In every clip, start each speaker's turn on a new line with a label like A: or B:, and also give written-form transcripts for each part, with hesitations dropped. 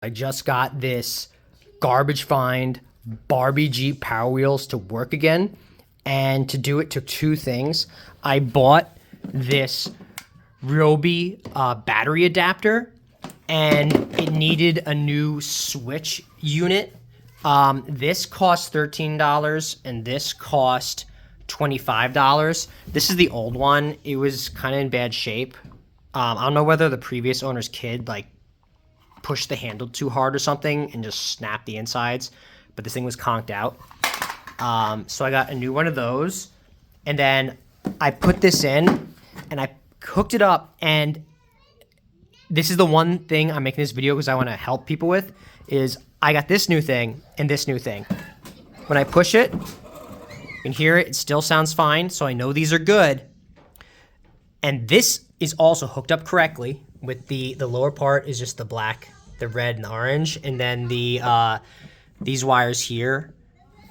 A: I just got this garbage find Barbie Power Wheels to work again. And to do it took two things. I bought this Ryobi battery adapter, and it needed a new switch unit. This cost $13 and this cost $25. This is the old one. It was kind of in bad shape. I don't know whether the previous owner's kid like pushed the handle too hard or something and just snapped the insides, but this thing was conked out. So I got a new one of those, and then I put this in and I hooked it up, and this is the one thing I'm making this video because I want to help people with, is I got this new thing and this new thing. When I push it, you can hear it, it still sounds fine, so I know these are good. And this is also hooked up correctly with the lower part is just the black, the red and the orange, and then the these wires here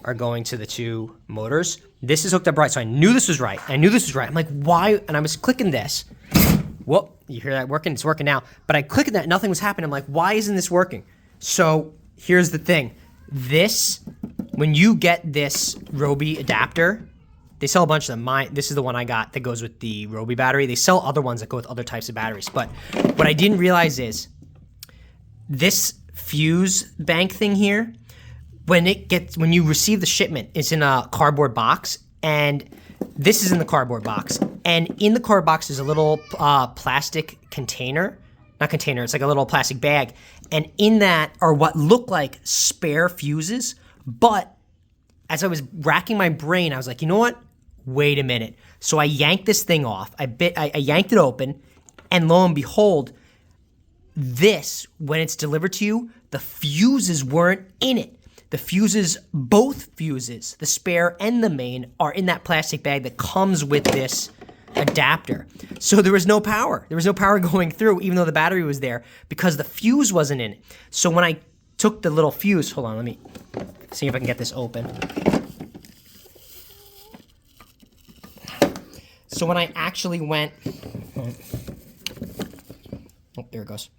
A: are going to the two motors. This is hooked up right, so I knew this was right. I'm like, why? And I was clicking this. Whoop, you hear that working? It's working now. But I clicked that, nothing was happening. I'm like, why isn't this working? So here's the thing. This, when you get this Ryobi adapter, they sell a bunch of them. This is the one I got that goes with the Ryobi battery. They sell other ones that go with other types of batteries. But what I didn't realize is this fuse bank thing here, when you receive the shipment, it's in a cardboard box, and this is in the cardboard box. And in the cardboard box is a little plastic container. Not container, it's like a little plastic bag. And in that are what look like spare fuses. But as I was racking my brain, I was like, you know what? Wait a minute. So I yanked this thing off. I yanked it open, and lo and behold, this, when it's delivered to you, the fuses weren't in it. The fuses, both fuses, the spare and the main, are in that plastic bag that comes with this adapter. So there was no power. There was no power going through, even though the battery was there, because the fuse wasn't in it. So when I took the little fuse, hold on, let me see if I can get this open. So when I actually went, oh, there it goes.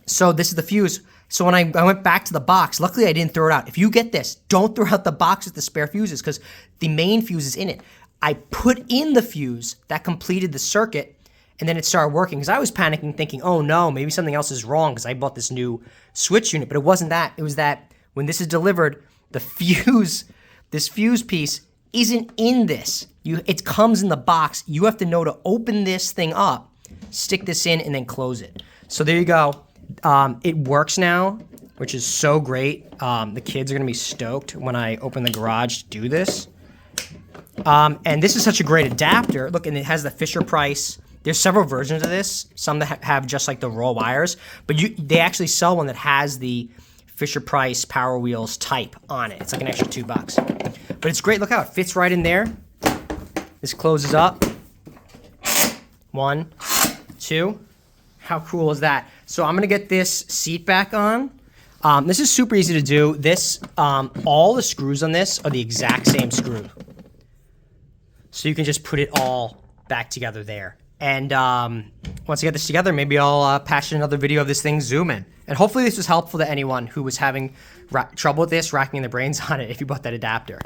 A: So this is the fuse. So when I went back to the box, luckily I didn't throw it out. If you get this, don't throw out the box with the spare fuses because the main fuse is in it. I put in the fuse that completed the circuit, and then it started working because I was panicking thinking, oh no, maybe something else is wrong because I bought this new switch unit, but it wasn't that. It was that when this is delivered, the fuse, this fuse piece isn't in this. It comes in the box. You have to know to open this thing up, stick this in, and then close it. So there you go. It works now, which is so great. The kids are gonna be stoked when I open the garage to do this. And this is such a great adapter. Look, and it has the Fisher Price. There's several versions of this. Some that have just like the raw wires, but they actually sell one that has the Fisher Price Power Wheels type on it. It's like an extra $2. But it's great. Look how it fits right in there. This closes up. 1, 2. How cool is that? So I'm gonna get this seat back on. This is super easy to do. This, all the screws on this are the exact same screw. So you can just put it all back together there. And once I get this together, maybe I'll patch in another video of this thing zooming. And hopefully this was helpful to anyone who was having trouble with this, racking their brains on it if you bought that adapter.